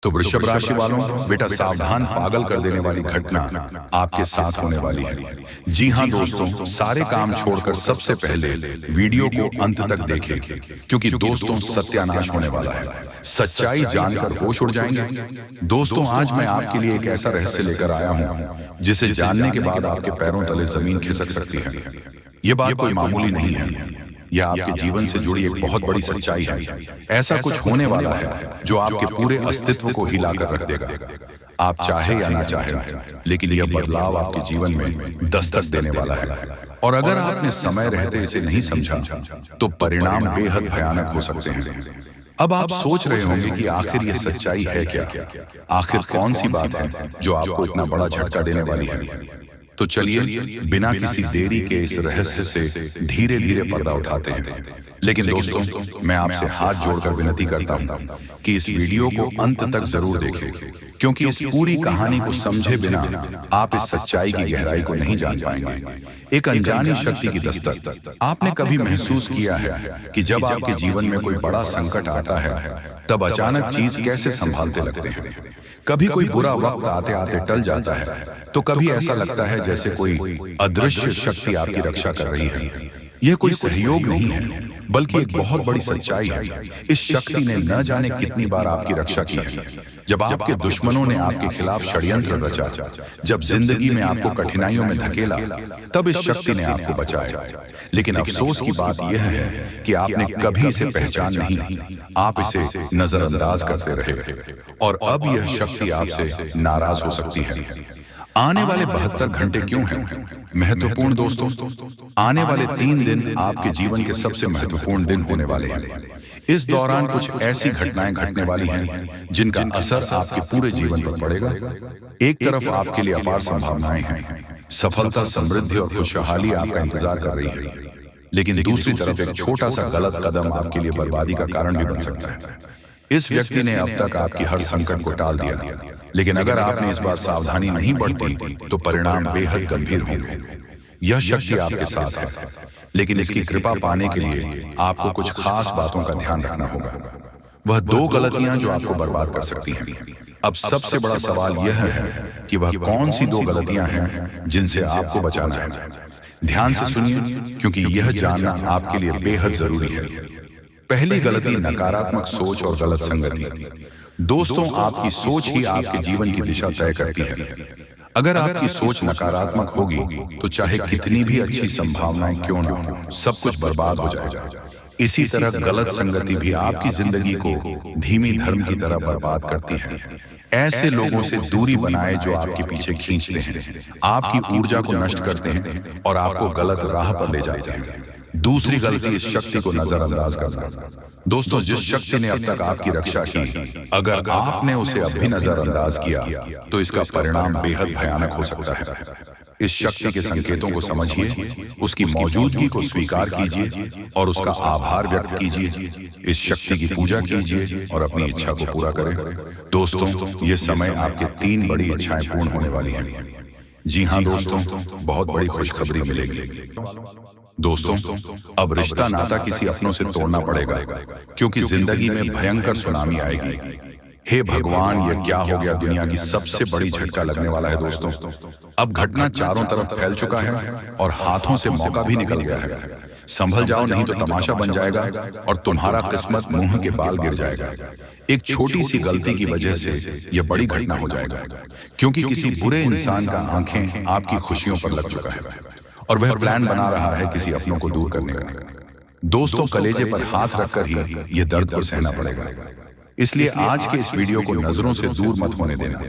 तो वृषभ राशि वालों, बेटा सावधान, पागल कर देने वाली घटना आपके साथ होने वाली है। जी हाँ दोस्तों, सारे काम छोड़कर सबसे पहले वीडियो को अंत तक देखें, क्योंकि दोस्तों सत्यानाश होने वाला है। सच्चाई जानकर होश उड़ जाएंगे। दोस्तों, आज मैं आपके लिए एक ऐसा रहस्य लेकर आया हूँ जिसे जानने के बाद आपके पैरों तले जमीन खिसक सकती है। ये बात कोई मामूली नहीं है, यह आपके जीवन से जुड़ी एक बहुत बड़ी सच्चाई है। ऐसा कुछ होने वाला है जो आपके पूरे अस्तित्व को हिलाकर रख देगा। आप चाहे या ना चाहे, लेकिन यह बदलाव आपके जीवन में दस्तक देने वाला है। और अगर आपने समय रहते इसे नहीं समझा तो परिणाम बेहद भयानक हो सकते हैं। अब आप सोच रहे होंगे कि आखिर यह सच्चाई है क्या? आखिर कौन सी बात है जो आपको इतना बड़ा झटका देने वाली है? तो चलिए बिना किसी देरी के इस रहस्य से धीरे धीरे पर्दा उठाते हैं। लेकिन दोस्तों, मैं आपसे हाथ जोड़कर विनती करता हूं कि इस वीडियो को अंत तक जरूर देखें, क्योंकि इस पूरी कहानी को समझे बिना आप इस सच्चाई की गहराई को नहीं जान पाएंगे। एक अनजानी शक्ति की दस्तक। आपने कभी महसूस किया है कि जब आपके जीवन में कोई बड़ा संकट आता है तब अचानक चीज कैसे संभालते लगते हैं? कभी कोई बुरा वक्त आते आते टल जाता है, तो कभी ऐसा लगता है जैसे कोई अदृश्य शक्ति आपकी रक्षा कर रही है। यह कोई सहयोग नहीं है, बल्कि एक बहुत बड़ी सच्चाई है। इस शक्ति ने न जाने कितनी बार आपकी रक्षा की है। जब आपके दुश्मनों ने आपके खिलाफ षड्यंत्र रचा, जब जिंदगी में आपको कठिनाइयों में धकेला, तब इस शक्ति ने आपको बचाया। लेकिन अफसोस की बात यह है कि आपने कभी इसे पहचान नहीं, आप इसे नजरअंदाज करते रहे। और अब यह शक्ति आपसे नाराज हो सकती है। आने वाले 72 घंटे क्यों हैं महत्वपूर्ण दोस्तों? आने वाले 3 दिन आपके जीवन के सबसे महत्वपूर्ण दिन होने वाले हैं। इस दौरान कुछ ऐसी घटनाएं घटने वाली हैं जिनका असर आपके पूरे जीवन पर पड़ेगा। एक तरफ आपके लिए अपार संभावनाएं हैं, सफलता, समृद्धि और खुशहाली आपका इंतजार कर रही है। लेकिन दूसरी तरफ एक छोटा सा गलत कदम आपके लिए बर्बादी का कारण भी बन सकता है। इस व्यक्ति ने अब तक आपकी हर संकट को टाल दिया, लेकिन अगर आपने इस बार सावधानी नहीं बरती तो परिणाम बेहद गंभीर होंगे। यह शक्ति आपके साथ है, लेकिन इसकी कृपा पाने के लिए आपको कुछ खास बातों का ध्यान रखना होगा। वह 2 गलतियां जो आपको बर्बाद कर सकती हैं। अब सबसे बड़ा सवाल यह है कि वह कौन सी 2 गलतियां हैं जिनसे आपको बचाना है। ध्यान से सुनिए, क्योंकि यह जानना आपके लिए बेहद जरूरी है। पहली गलती, नकारात्मक सोच और गलत संगति। दोस्तों, आपकी सोच ही आपके जीवन की दिशा तय करती है। अगर आपकी सोच नकारात्मक होगी तो चाहे कितनी भी अच्छी संभावनाएं क्यों न हो, सब कुछ बर्बाद हो जाएगा। इसी तरह गलत संगति भी आपकी जिंदगी को धीमी धर्म की तरह बर्बाद करती है। ऐसे लोगों से दूरी बनाए जो आपके पीछे खींचते हैं, आपकी ऊर्जा को नष्ट करते हैं और आपको गलत राह पर ले जाते हैं। दूसरी गलती, इस शक्ति को नजरअंदाज करना। दोस्तों, जिस शक्ति ने अब तक आपकी रक्षा की, अगर आपने उसे अब भी नजरअंदाज किया तो इसका परिणाम बेहद भयानक हो सकता है। इस शक्ति के संकेतों को समझिए, उसकी मौजूदगी को स्वीकार कीजिए और उसका आभार व्यक्त कीजिए। इस शक्ति की पूजा कीजिए और अपनी इच्छा को पूरा करें। दोस्तों, ये समय आपके 3 बड़ी इच्छाएं पूर्ण होने वाली हैं। जी हाँ दोस्तों, बहुत बड़ी खुशखबरी मिलेगी। दोस्तों, अब रिश्ता नाता किसी अपनों से तोड़ना पड़ेगा, क्योंकि जिंदगी में भयंकर सुनामी आएगी। हे भगवान, ये क्या हो गया? दुनिया की सबसे बड़ी झटका लगने वाला है दोस्तों। अब घटना चारों तरफ फैल चुका है और हाथों से मौका भी निकल गया है। संभल जाओ, नहीं तो तमाशा बन जाएगा और तुम्हारा किस्मत मुंह के बाल गिर जाएगा। एक छोटी सी गलती की वजह से यह बड़ी घटना हो जाएगा, क्योंकि किसी बुरे इंसान का आंखें आपकी खुशियों पर लग चुका है और वह प्लान बना रहा है किसी अपनों को दूर करने का। दोस्तों, कलेजे पर हाथ रखकर ही यह दर्द को सहना पड़ेगा। इसलिए आज के इस वीडियो को नजरों से दूर मत होने देना।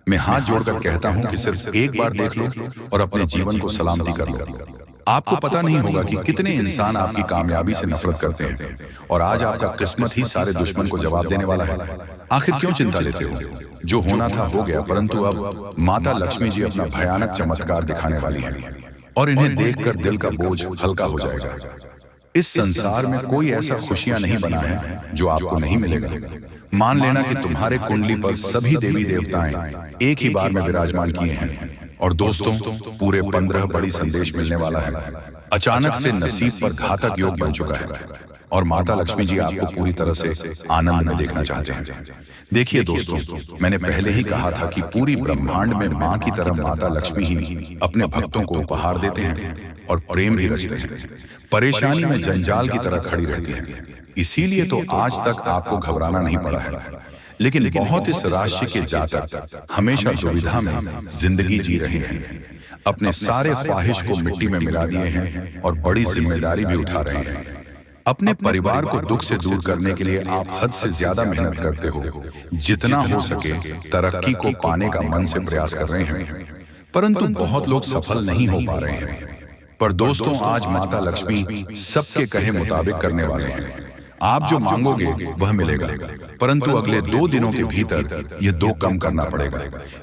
मैं हाथ जोड़कर कहता हूं कि सिर्फ एक बार देख लो और अपने जीवन को सलामती कर लो। आपको पता नहीं होगा कि कितने इंसान आपकी कामयाबी से नफरत करते हैं और आज आपका किस्मत ही सारे दुश्मन को जवाब देने वाला है। आखिर क्यों चिंता लेते हो? जो होना था हो गया, परंतु अब माता लक्ष्मी जी अपना भयानक चमत्कार दिखाने वाली है और इन्हें देखकर दिल का बोझ हल्का हो जाएगा। इस संसार में कोई ऐसा खुशियां नहीं बना है जो आपको नहीं मिलेगा। मान लेना कि तुम्हारे कुंडली पर सभी देवी देवताएं एक ही बार में विराजमान किए हैं। और दोस्तों, पूरे 15 बड़ी संदेश मिलने वाला है। अचानक से नसीब पर घातक योग बन चुका है। और माता लक्ष्मी जी आपको पूरी तरह से आनंद में देखना चाहते हैं। देखिए दोस्तों, मैंने पहले ही कहा था कि पूरी ब्रह्मांड में माँ की तरह माता लक्ष्मी ही अपने भक्तों को उपहार देते हैं और प्रेम भी रचते हैं। परेशानी में जंजाल की तरह खड़ी रहती हैं। इसीलिए तो आज तक आपको घबराना नहीं पड़ा है। लेकिन बहुत इस राशि के जातक हमेशा दुविधा में जिंदगी जी रहे हैं, अपने सारे ख्वाहिश को मिट्टी में मिला दिए हैं और बड़ी जिम्मेदारी भी उठा रहे हैं। अपने परिवार को दुख से दूर करने के लिए आप हद से ज्यादा मेहनत करते हो, जितना हो सके तरक्की को पाने का मन से प्रयास कर रहे हैं, परंतु बहुत लोग सफल नहीं हो पा रहे हैं। पर दोस्तों, आज माता लक्ष्मी सबके कहे मुताबिक करने वाले हैं। आप जो मांगोगे वह मिलेगा, परंतु अगले 2 दिनों के भीतर यह 2 कम करना पड़ेगा।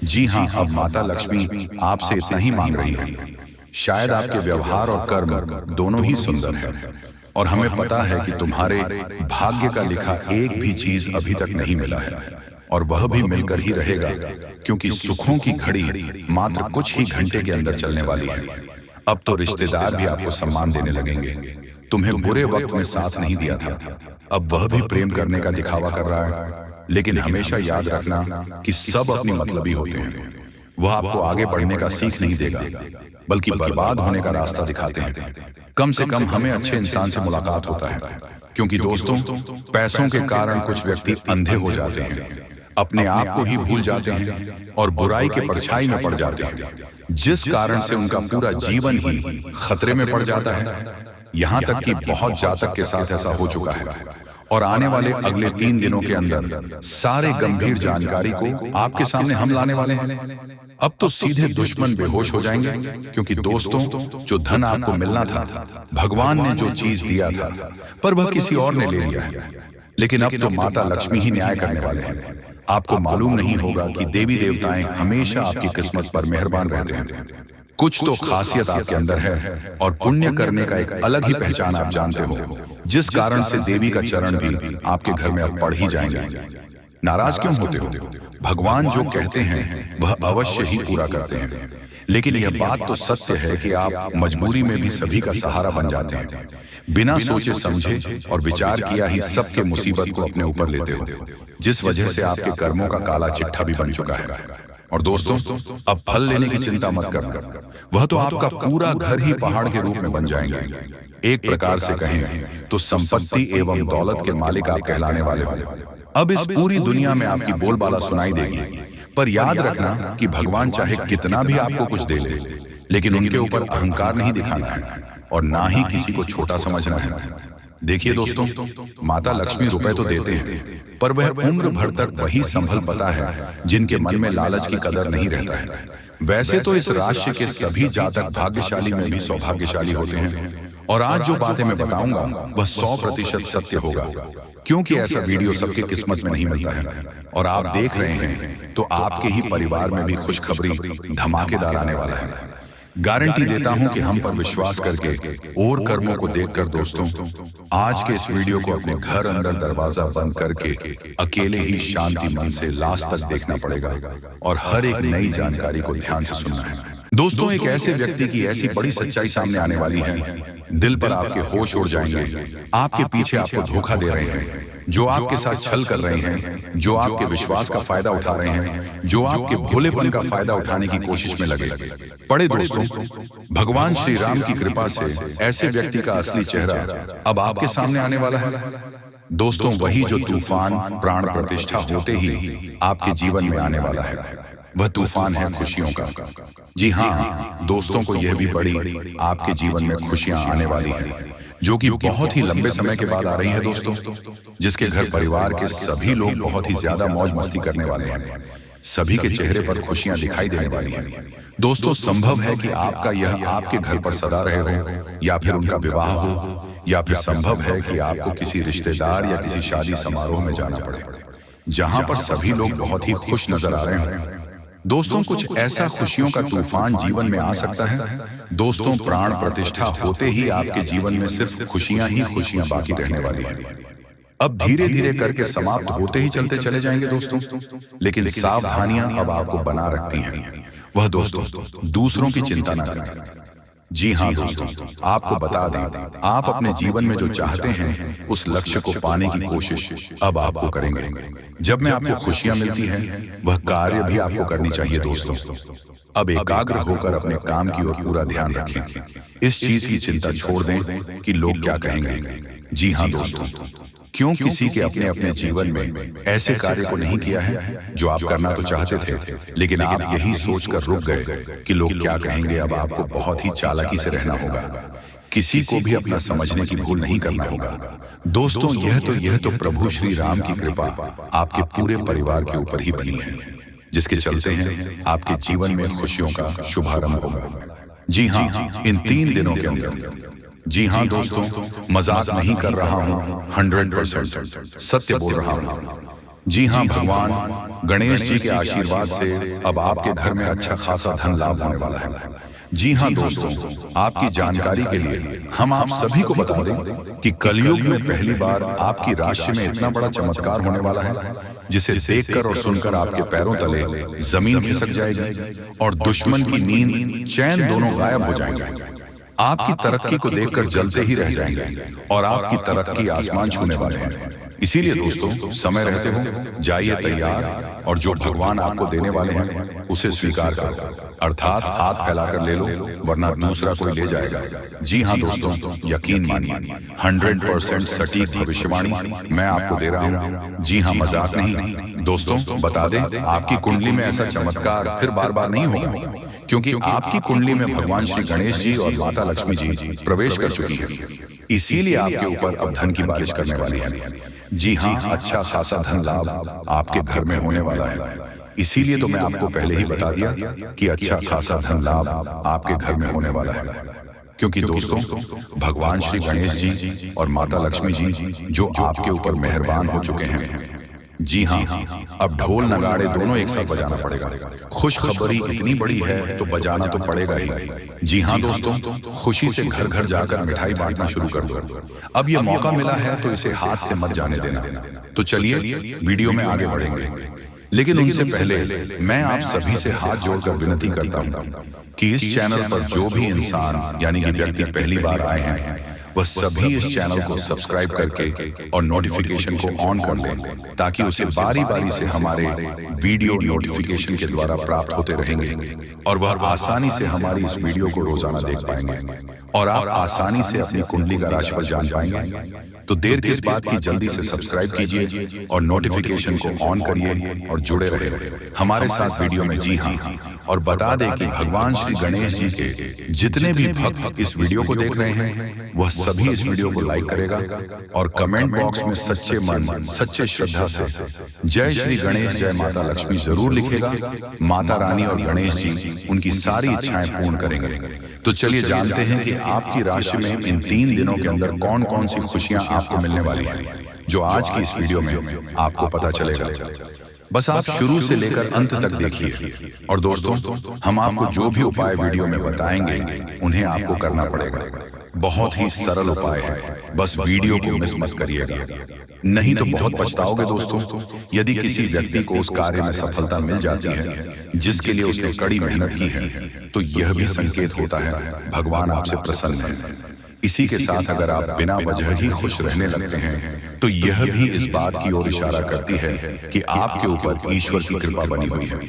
जी हाँ, अब माता लक्ष्मी आपसे इतना ही मांग रही है। शायद आपके व्यवहार और कर्म दोनों ही सुंदर हैं, और हमें पता है कि तुम्हारे भाग्य का लिखा एक भी चीज अभी तक नहीं मिला है, और वह भी मिलकर ही रहेगा, क्योंकि सुखों की घड़ी मात्र कुछ ही घंटे के अंदर चलने वाली है। अब तो रिश्तेदार भी आपको सम्मान देने लगेंगे। तुम्हें बुरे वक्त में साथ नहीं दिया था, अब वह भी प्रेम करने का दिखावा कर रहा है। लेकिन हमेशा याद रखना कि सब अपनी मतलबी होते हैं। वह आपको आगे बढ़ने का सीख नहीं देगा, बल्कि बर्बाद होने का रास्ता दिखाते हैं। कम से कम हमें अच्छे इंसान से मुलाकात होता है, क्योंकि दोस्तों, पैसों के कारण कुछ व्यक्ति अंधे हो जाते हैं, अपने आप को ही भूल जाते हैं और बुराई के परछाई में पड़ जाते हैं, जिस कारण से उनका पूरा जीवन ही खतरे में पड़ जाता है। यहाँ तक कि बहुत जातक के साथ ऐसा हो चुका है, और आने वाले अगले 3 दिनों के अंदर सारे गंभीर जानकारी को आपके सामने हम लाने वाले हैं। अब तो सीधे दुश्मन बेहोश हो जाएंगे, क्योंकि दोस्तों, जो धन आपको मिलना था, भगवान ने जो चीज दिया था, पर वह किसी और ने ले लिया है। लेकिन अब तो माता लक्ष्मी ही न्याय करने वाले हैं। आपको मालूम नहीं होगा कि देवी देवताएं हमेशा आपकी किस्मत पर मेहरबान रहते हैं। कुछ तो खासियत आपके अंदर है, और पुण्य करने का एक अलग ही पहचान आप जानते हो, जिस कारण से देवी का चरण भी आपके घर में अब पड़ ही जाएंगे। नाराज क्यों होते हो? भगवान जो कहते हैं वह अवश्य ही पूरा करते हैं। लेकिन यह बात तो सत्य है कि आप मजबूरी में भी सभी का सहारा बन जाते हैं। बिना सोचे समझे और विचार किया ही सबके मुसीबत को अपने ऊपर लेते हो, जिस वजह से आपके कर्मों का काला चिट्ठा भी बन चुका है। और दोस्तों, अब फल लेने की चिंता मत करना, वह तो आपका पूरा घर ही पहाड़ के रूप में बन जाएंगे। एक प्रकार से कहें तो संपत्ति एवं दौलत के मालिक आप कहलाने वाले हो। अब इस पूरी दुनिया में आपकी बोलबाला सुनाई देगी, पर याद रखना कि भगवान चाहे कितना भी आपको कुछ दे ले, लेकिन उनके ऊपर अहंकार नहीं दिखाना है, और ना ही किसी को छोटा समझना है। देखिए दोस्तों, माता लक्ष्मी रुपए तो देते हैं, पर वह उम्र भर तक वही संभल पता है जिनके मन में लालच की कदर नहीं रहता है। वैसे तो इस राशि के सभी जातक भाग्यशाली में भी सौभाग्यशाली होते हैं, और आज जो बातें मैं बताऊंगा वह 100% सत्य होगा, क्योंकि ऐसा वीडियो सबके किस्मत में नहीं मिलता है। और आप देख रहे हैं तो आपके ही परिवार में भी खुशखबरी धमाकेदार आने वाला है। गारंटी देता हूं कि हम पर विश्वास करके और कर्मों को देखकर दोस्तों, आज के इस वीडियो को अपने घर अंदर दरवाजा बंद करके अकेले ही शांति मन से लास्ट तक देखना पड़ेगा, और हर एक नई जानकारी को ध्यान से सुनना है। दोस्तों, एक ऐसे व्यक्ति की ऐसी बड़ी सच्चाई सामने आने वाली है, दिल पर आपके होश उड़ जाएंगे। आपके पीछे आपको धोखा दे रहे हैं, जो आपके साथ छल कर रहे हैं, जो आपके विश्वास का फायदा उठा रहे हैं, जो आपके भोलेपन का फायदा उठाने की कोशिश में लगे पड़े। दोस्तों, भगवान श्री राम की कृपा से ऐसे व्यक्ति का असली चेहरा अब आपके सामने आने वाला है। दोस्तों, वही जो तूफान प्राण प्रतिष्ठा होते ही आपके जीवन में आने वाला है, वह तूफान है खुशियों का। जी हाँ दोस्तों, को यह भी बड़ी आपके जीवन में खुशियां आने वाली हैं, जो कि बहुत ही लंबे समय के बाद आ रही है दोस्तों, जिसके घर परिवार के सभी लोग बहुत ही ज्यादा मौज मस्ती करने वाले हैं। सभी के चेहरे पर खुशियां दिखाई देने वाली हैं। दोस्तों, संभव है कि आपका यह आपके घर पर सदा रहे हो, या फिर उनका विवाह हो, या फिर संभव है कि आपको किसी रिश्तेदार या किसी शादी समारोह में जाना पड़े, जहां पर सभी लोग बहुत ही खुश नजर आ रहे हैं। दोस्तों, कुछ ऐसा खुशियों का तूफान जीवन में आ सकता है दोस्तों, प्राण प्रतिष्ठा होते ही आपके जीवन में सिर्फ खुशियां ही खुशियां बाकी रहने वाली हैं। अब धीरे धीरे करके समाप्त होते ही चलते चले जाएंगे दोस्तों, लेकिन सावधानियां अब आपको बना रखती हैं। वह दोस्तों, दूसरों की चिंता न करें। जी हाँ दोस्तों, आपको बता दें, आप अपने जीवन में जो चाहते हैं उस लक्ष्य को पाने की कोशिश अब आपको करेंगे। जब में आपको खुशियां मिलती हैं, वह कार्य भी आपको करनी चाहिए दोस्तों। अब एकाग्र होकर अपने काम की ओर पूरा ध्यान रखें। इस चीज की चिंता छोड़ दें कि लोग क्या कहेंगे। जी हाँ दोस्तों, क्यों किसी के अपने अपने जीवन में ऐसे कार्य को नहीं किया है जो आप करना तो चाहते थे, लेकिन आप यही सोचकर रुक गए कि लोग क्या कहेंगे। अब आपको बहुत ही चालाकी से रहना होगा, किसी को भी अपना समझने की भूल नहीं करना होगा। दोस्तों, यह तो प्रभु श्री राम की कृपा आपके पूरे परिवार के ऊपर ही बनी है, जिसके चलते हैं आपके जीवन में खुशियों का शुभारंभ होगा। जी हाँ, इन 3 दिनों के अंदर। जी हाँ दोस्तों, मजाक नहीं कर रहा हूँ, 100% सत्य बोल रहा हूँ। जी हाँ, भगवान गणेश जी के आशीर्वाद से अब आपके घर में अच्छा खासा धन लाभ होने वाला है। जी हाँ दोस्तों, आपकी जानकारी के लिए हम आप सभी को बता दें कि कलयुग में पहली बार आपकी राशि में इतना बड़ा चमत्कार होने वाला है, जिसे देखकर और सुनकर आपके पैरों तले जमीन खिसक जाएगी और दुश्मन की नींद चैन दोनों गायब हो जाएंगे। आपकी तरक्की को देखकर जलते ही रह जाएंगे और आपकी तरक्की आसमान छूने वाले हैं। इसीलिए दोस्तों, समय रहते हो जाइए तैयार और जो भगवान आपको देने वाले हैं उसे स्वीकार करो, अर्थात हाथ फैलाकर ले लो, वरना दूसरा कोई ले जाएगा। जी हाँ दोस्तों, यकीन मानिए, 100% सटीक भविष्यवाणी मैं आपको दे रहा हूँ। जी हाँ, मजाक नहीं। दोस्तों, बता दें, आपकी कुंडली में ऐसा चमत्कार फिर बार बार नहीं होगा, क्योंकि आपकी कुंडली में भगवान श्री गणेश जी और माता लक्ष्मी जी प्रवेश कर चुकी हैं। इसीलिए आपके ऊपर अब धन की बारिश करने वाली है। जी हाँ, अच्छा खासा धन लाभ आपके घर में होने वाला है। इसीलिए तो मैं आपको पहले ही बता दिया कि अच्छा खासा धन लाभ आपके घर में होने वाला है, क्योंकि दोस्तों, भगवान श्री गणेश जी और माता लक्ष्मी जी जो आपके ऊपर मेहरबान हो चुके हैं। जी हाँ, अब ढोल नगाड़े दोनों एक साथ बजाना पड़ेगा। खुशखबरी इतनी बड़ी है तो बजाना तो पड़ेगा ही। जी हाँ दोस्तों, खुशी से घर घर जाकर मिठाई बांटना शुरू कर दो। अब ये मौका मिला है तो इसे हाथ से मत जाने देना। तो चलिए वीडियो में आगे बढ़ेंगे, लेकिन उनसे पहले मैं आप सभी से हाथ जोड़कर विनती करता हूँ कि इस चैनल पर जो भी इंसान यानी कि व्यक्ति पहली बार आए हैं, वह सभी इस चैनल को सब्सक्राइब करके और नोटिफिकेशन को ऑन कर लें, ताकि उसे बारी बारी से हमारे वीडियो नोटिफिकेशन के द्वारा प्राप्त होते रहेंगे और वह आसानी से हमारी इस वीडियो को रोजाना देख पाएंगे और आप आसानी से अपनी कुंडली का राशिफल जान पाएंगे। तो देर किस बात की, जल्दी से सब्सक्राइब कीजिए और नोटिफिकेशन को ऑन करिए और जुड़े रहे हमारे साथ वीडियो में। जी हाँ, और बता दें कि भगवान श्री गणेश जी के जितने भी भक्त इस वीडियो को देख रहे हैं, वह सभी इस वीडियो को लाइक करेगा और कमेंट बॉक्स में सच्चे मन सच्चे श्रद्धा से जय श्री गणेश जय माता लक्ष्मी जरूर लिखेगा। माता रानी और गणेश जी उनकी सारी इच्छाएं पूर्ण करेंगे। तो चलिए जानते हैं कि आपकी राशि में इन 3 दिनों के अंदर कौन कौन सी खुशियां आपको मिलने वाली हैं, जो आज की इस वीडियो में आपको पता चलेगा। बस आप शुरू से लेकर अंत तक देखिए। और दोस्तों, हम आपको जो भी उपाय वीडियो में बताएंगे उन्हें आपको करना पड़ेगा। बहुत ही सरल उपाय है, बस वीडियो को मिस मत करिएगा, नहीं तो बहुत पछताओगे दोस्तों। यदि किसी व्यक्ति को उस कार्य में सफलता मिल जाती है जिसके लिए उसने कड़ी मेहनत की है, तो यह भी संकेत होता है भगवान आपसे प्रसन्न है। इसी के साथ अगर आप बिना वजह ही खुश रहने लगते हैं, तो यह भी इस बात की ओर इशारा करती है कि आपके ऊपर ईश्वर की कृपा बनी हुई है।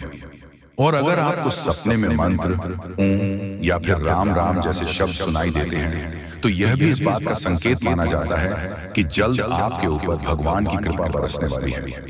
और अगर आपको सपने में मंत्र, ओम या फिर राम राम जैसे शब्द सुनाई देते हैं, तो यह भी इस बात का संकेत माना जाता है कि जल्द आपके ऊपर भगवान की कृपा बरसने वाली है।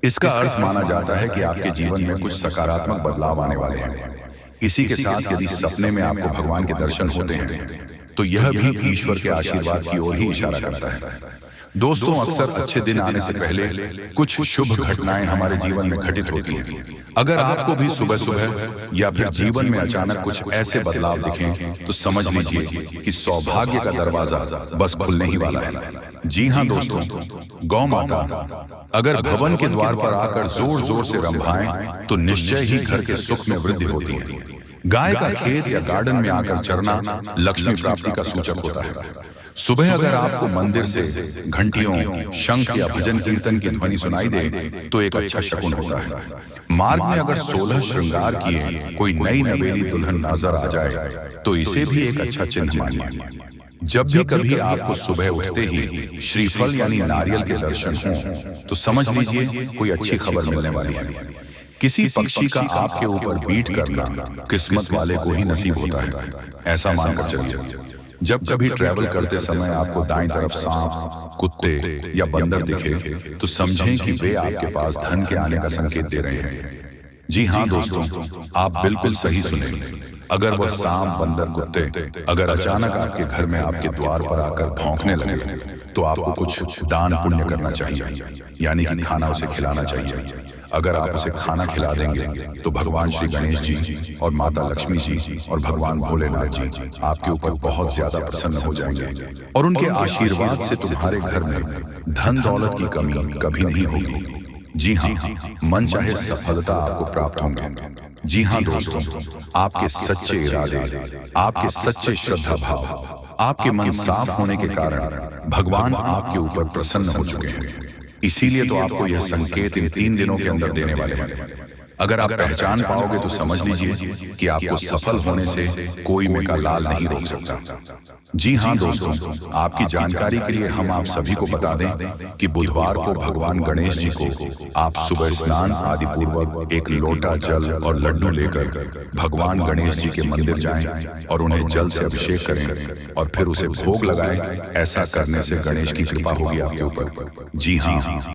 इसका अर्थ माना जाता है कि आपके जीवन में कुछ सकारात्मक बदलाव आने वाले हैं। इसी के साथ यदि सपने में आपको भगवान के दर्शन होते हैं, तो यह भी ईश्वर के आशीर्वाद की ओर ही इशारा करता है। दोस्तों, अक्सर अच्छे दिन आने से पहले कुछ शुभ घटनाएं हमारे जीवन में घटित होती हैं। अगर आपको भी सुबह सुबह या फिर जीवन में अचानक कुछ ऐसे बदलाव दिखें, तो समझ लीजिए कि सौभाग्य का दरवाजा बस खुलने ही वाला है। जी हाँ दोस्तों, गौ माता अगर भवन के द्वार पर आकर जोर जोर से रंभाएं, तो निश्चय ही घर के सुख में वृद्धि होती है। गाय का खेत या गार्डन में आकर चरना लक्ष्मी प्राप्ति का सूचक होता है। सुबह अगर आपको मंदिर से घंटियों, शंख या भजन कीर्तन की ध्वनि सुनाई दे तो एक अच्छा शकुन होता है। मार्ग में अगर 16 श्रृंगार किए कोई नई नवेली दुल्हन नजर आ जाए तो इसे भी एक अच्छा चिन्ह मानिए। जब भी कभी आपको सुबह उठते ही श्रीफल यानी नारियल के दर्शन हों तो समझ लीजिए कोई अच्छी खबर मिलने वाली है। किसी पक्षी का आपके ऊपर बीट करना किस्मत वाले को ही नसीब होता है, ऐसा मानकर चलिए। जब कभी ट्रैवल करते समय आपको दाईं तरफ सांप, कुत्ते या बंदर दिखे तो समझें कि वे आपके पास धन के आने का संकेत दे रहे हैं। जी हाँ दोस्तों, आप बिल्कुल सही सुने। अगर वह सांप, बंदर, कुत्ते अगर अचानक आपके घर में आपके द्वार पर आकर भौंकने लगे तो आपको कुछ दान पुण्य करना चाहिए, यानी कि खाना उसे खिलाना चाहिए। अगर आप उसे खाना खिला देंगे तो भगवान श्री गणेश जी और माता लक्ष्मी जी और भगवान भोलेनाथ जी आपके ऊपर बहुत ज्यादा प्रसन्न हो जाएंगे और उनके आशीर्वाद से तुम्हारे घर में धन दौलत की कमी कभी नहीं होगी। जी हाँ, मन चाहे सफलता आपको प्राप्त होंगे। जी हाँ दोस्तों, आपके सच्चे इरादे, आपके सच्चे श्रद्धा भाव, आपके मन साफ होने के कारण भगवान आपके ऊपर प्रसन्न हो चुके हैं। इसीलिए तो आपको यह संकेत इन 3 दिनों के अंदर देने वाले हैं। अगर आप पहचान पाओगे तो समझ लीजिए कि आपको सफल होने से कोई मेका लाल नहीं रोक सकता। जी हाँ दोस्तों, आपकी जानकारी के लिए हम आप सभी को बता दें कि बुधवार को भगवान गणेश जी को आप सुबह स्नान आदि पूर्वक एक लोटा जल और लड्डू लेकर भगवान गणेश जी के मंदिर जाएं और उन्हें जल से अभिषेक करें और फिर उसे भोग लगाएं। ऐसा करने से गणेश की कृपा होगी आपके ऊपर। जी हाँ।